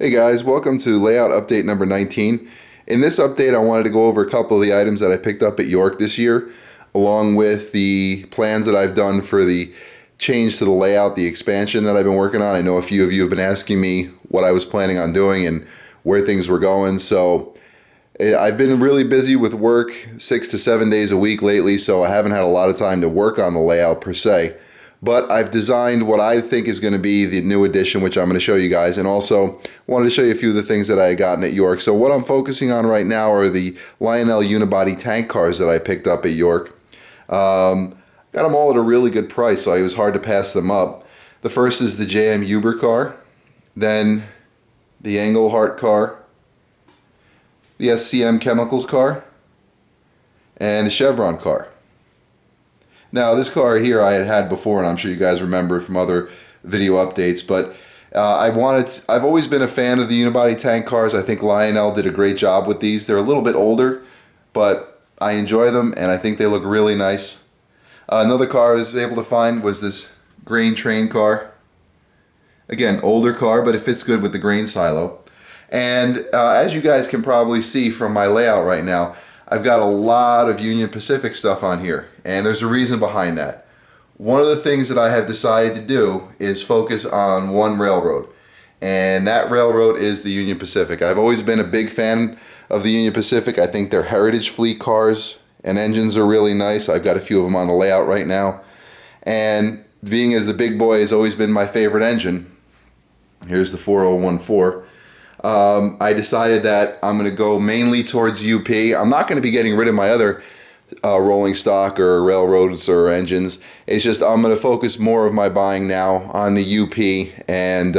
Hey guys, welcome to layout update number 19. In this update, I wanted to go over a couple of the items that I picked up at York this year, along with the plans that I've done for the change to the layout, the expansion that I've been working on. I know a few of you have been asking me what I was planning on doing and where things were going. So I've been really busy with work 6 to 7 days a week lately, so I haven't had a lot of time to work on the layout per se. But I've designed what I think is going to be the new addition, which I'm going to show you guys, and also wanted to show you a few of the things that I had gotten at York. So what I'm focusing on right now are the Lionel unibody tank cars that I picked up at York. Got them all at a really good price, so it was hard to pass them up. The first is the JM Huber car, then the Engelhart car, the SCM Chemicals car, and the Chevron car. Now this car here I had before, and I'm sure you guys remember from other video updates, but I've always been a fan of the unibody tank cars. I think Lionel did a great job with these. They're a little bit older, but I enjoy them and I think they look really nice. Another car I was able to find was this grain train car. Again, older car, but it fits good with the grain silo. And as you guys can probably see from my layout right now, I've got a lot of Union Pacific stuff on here, and there's a reason behind that. One of the things that I have decided to do is focus on one railroad, and that railroad is the Union Pacific. I've always been a big fan of the Union Pacific. I think their heritage fleet cars and engines are really nice. I've got a few of them on the layout right now, and being as the big boy has always been my favorite engine, here's the 4014. I decided that I'm going to go mainly towards UP. I'm not going to be getting rid of my other rolling stock or railroads or engines. It's just I'm going to focus more of my buying now on the UP, and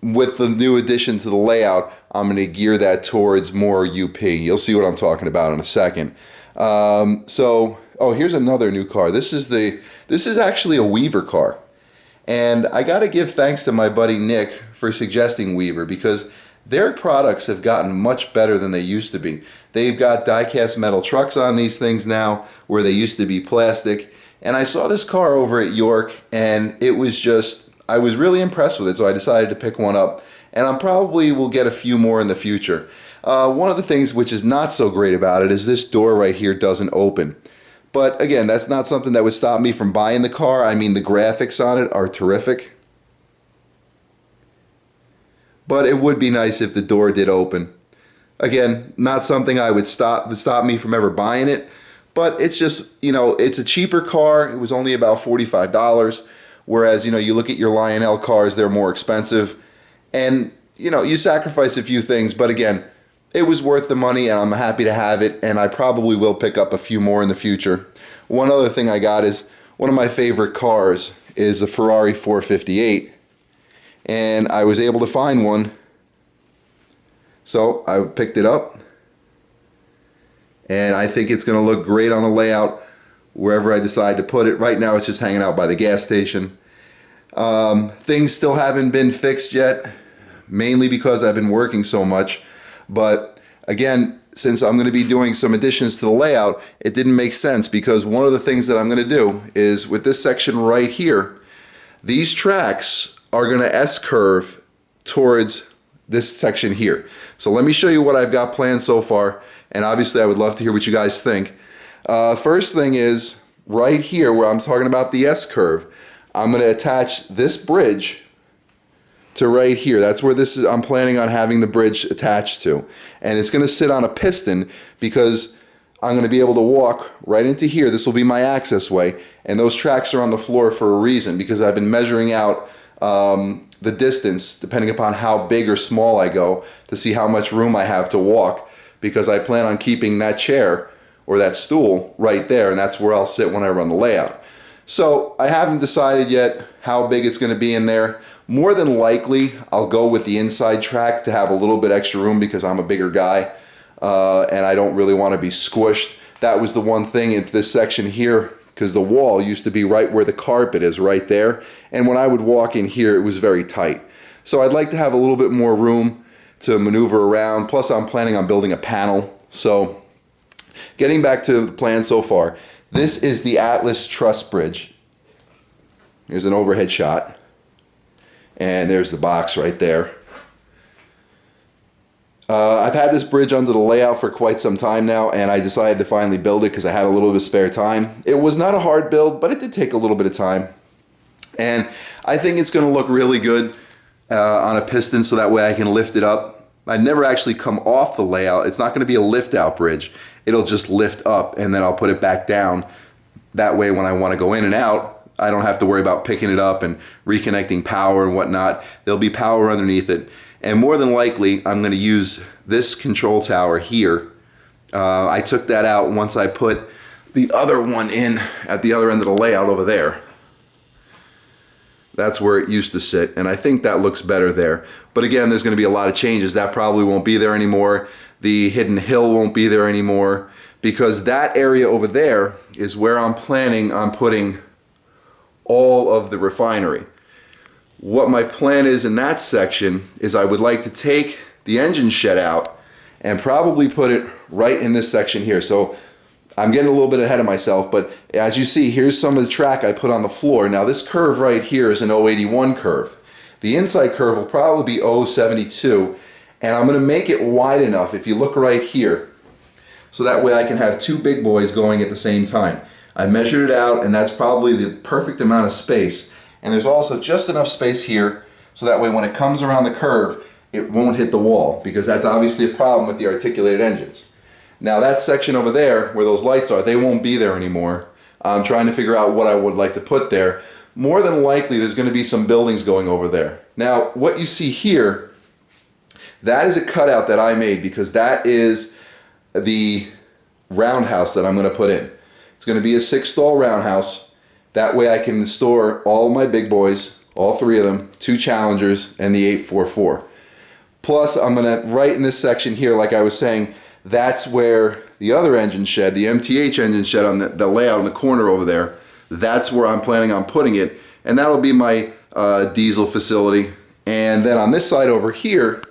with the new addition to the layout, I'm going to gear that towards more UP. You'll see what I'm talking about in a second. Here's another new car. This is actually a Weaver car. And I got to give thanks to my buddy Nick for suggesting Weaver, because their products have gotten much better than they used to be. They've got die-cast metal trucks on these things now where they used to be plastic. And I saw this car over at York, and it was just, I was really impressed with it, so I decided to pick one up. And I probably will get a few more in the future. One of the things which is not so great about it is this door right here doesn't open. But again, that's not something that would stop me from buying the car. I mean, the graphics on it are terrific. But it would be nice if the door did open. Again, not something I would stop me from ever buying it. But it's just, it's a cheaper car. It was only about $45. Whereas, you look at your Lionel cars, they're more expensive. And, you sacrifice a few things. But again, it was worth the money, and I'm happy to have it, and I probably will pick up a few more in the future. One other thing I got is, one of my favorite cars is a Ferrari 458, and I was able to find one, so I picked it up, and I think it's going to look great on the layout wherever I decide to put it. Right now it's just hanging out by the gas station. Things still haven't been fixed yet, mainly because I've been working so much. But again, since I'm going to be doing some additions to the layout, it didn't make sense, because one of the things that I'm going to do is with this section right here, these tracks are going to S-curve towards this section here. So let me show you what I've got planned so far, and obviously I would love to hear what you guys think. First thing is right here where I'm talking about the S-curve, I'm going to attach this bridge to right here. That's where this is. I'm planning on having the bridge attached to, and it's going to sit on a piston because I'm going to be able to walk right into here. This will be my access way, and those tracks are on the floor for a reason, because I've been measuring out the distance depending upon how big or small I go to see how much room I have to walk, because I plan on keeping that chair or that stool right there, and that's where I'll sit when I run the layout. So I haven't decided yet how big it's going to be in there. More than likely, I'll go with the inside track to have a little bit extra room, because I'm a bigger guy and I don't really want to be squished. That was the one thing in this section here, because the wall used to be right where the carpet is, right there. And when I would walk in here, it was very tight. So I'd like to have a little bit more room to maneuver around. Plus, I'm planning on building a panel. So getting back to the plan so far, this is the Atlas Truss Bridge. Here's an overhead shot. And there's the box right there. I've had this bridge under the layout for quite some time now, and I decided to finally build it because I had a little bit of spare time. It was not a hard build, but it did take a little bit of time. And I think it's going to look really good on a piston, so that way I can lift it up. I never actually come off the layout. It's not going to be a lift out bridge. It'll just lift up, and then I'll put it back down. That way when I want to go in and out, I don't have to worry about picking it up and reconnecting power and whatnot. There'll be power underneath it. And more than likely, I'm going to use this control tower here. I took that out once I put the other one in at the other end of the layout over there. That's where it used to sit, and I think that looks better there. But again, there's going to be a lot of changes. That probably won't be there anymore. The hidden hill won't be there anymore, because that area over there is where I'm planning on putting all of the refinery. What my plan is in that section is I would like to take the engine shed out and probably put it right in this section here. So I'm getting a little bit ahead of myself, but as you see, here's some of the track I put on the floor. Now this curve right here is an 081 curve. The inside curve will probably be 072, and I'm going to make it wide enough, if you look right here, so that way I can have two big boys going at the same time. I measured it out, and that's probably the perfect amount of space. And there's also just enough space here, so that way when it comes around the curve, it won't hit the wall, because that's obviously a problem with the articulated engines. Now that section over there, where those lights are, they won't be there anymore. I'm trying to figure out what I would like to put there. More than likely, there's going to be some buildings going over there. Now, what you see here, that is a cutout that I made, because that is the roundhouse that I'm going to put in. It's going to be a 6-stall roundhouse. That way I can store all my big boys, all three of them, 2 Challengers, and the 844. Plus, I'm going to, right in this section here, like I was saying, that's where the other engine shed, the MTH engine shed on the layout in the corner over there, that's where I'm planning on putting it. And that'll be my diesel facility. And then on this side over here,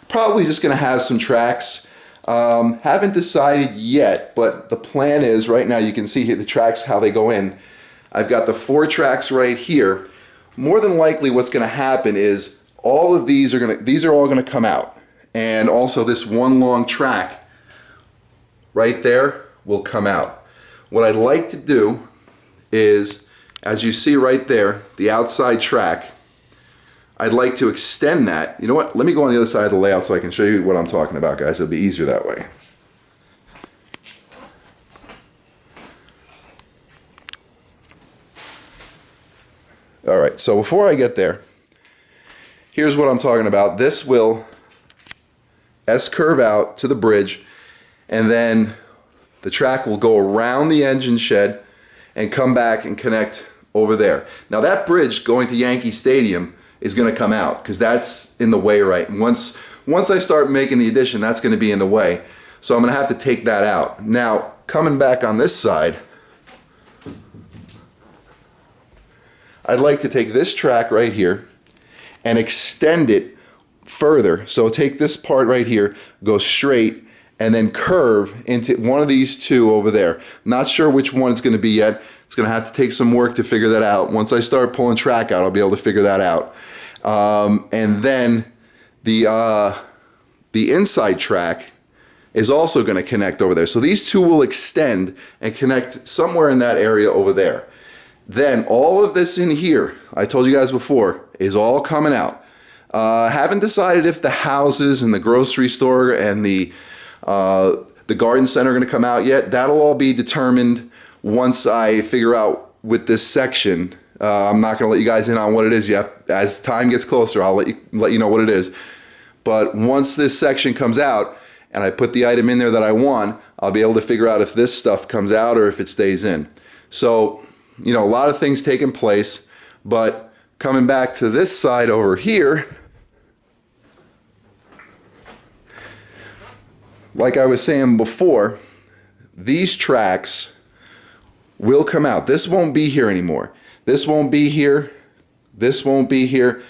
probably just going to have some tracks. Haven't decided yet, but the plan is, right now you can see here the tracks, how they go in. I've got the 4 tracks right here. More than likely what's going to happen is all of these are all going to come out. And also this one long track right there will come out. What I'd like to do is, as you see right there, the outside track, I'd like to extend that. You know what? Let me go on the other side of the layout so I can show you what I'm talking about, guys. It'll be easier that way. All right, so before I get there, here's what I'm talking about. This will S-curve out to the bridge, and then the track will go around the engine shed and come back and connect over there. Now that bridge going to Yankee Stadium is going to come out, because that's in the way, right? And once I start making the addition, that's going to be in the way. So I'm going to have to take that out. Now, coming back on this side, I'd like to take this track right here and extend it further. So take this part right here, go straight, and then curve into one of these 2 over there. Not sure which one it's going to be yet. It's going to have to take some work to figure that out. Once I start pulling track out, I'll be able to figure that out. And then the inside track is also going to connect over there. So these 2 will extend and connect somewhere in that area over there. Then all of this in here, I told you guys before, is all coming out. Haven't decided if the houses and the grocery store and the garden center are going to come out yet. That'll all be determined once I figure out with this section. I'm not going to let you guys in on what it is yet. As time gets closer, I'll let you know what it is. But once this section comes out and I put the item in there that I want, I'll be able to figure out if this stuff comes out or if it stays in. So, you know, a lot of things taking place, but coming back to this side over here, like I was saying before, these tracks will come out. This won't be here anymore. This won't be here. This won't be here.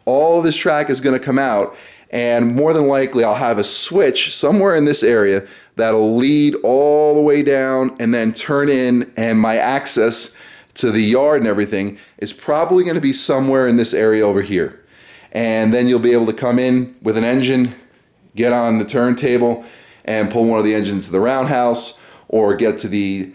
All of this track is going to come out, and more than likely I'll have a switch somewhere in this area that'll lead all the way down and then turn in, and my access to the yard and everything is probably going to be somewhere in this area over here. And then you'll be able to come in with an engine get on the turntable and pull one of the engines to the roundhouse, or get to the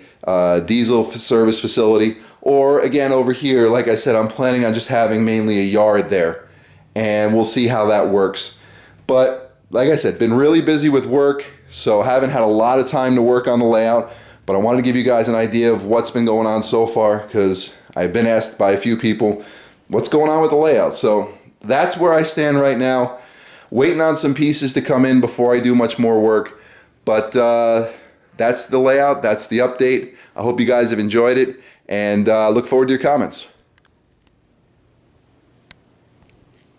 diesel service facility. Or again, over here, like I said, I'm planning on just having mainly a yard there, and we'll see how that works. But like I said, been really busy with work, so haven't had a lot of time to work on the layout, but I wanted to give you guys an idea of what's been going on so far, because I've been asked by a few people what's going on with the layout. So that's where I stand right now, waiting on some pieces to come in before I do much more work. But that's the layout, that's the update. I hope you guys have enjoyed it, and look forward to your comments.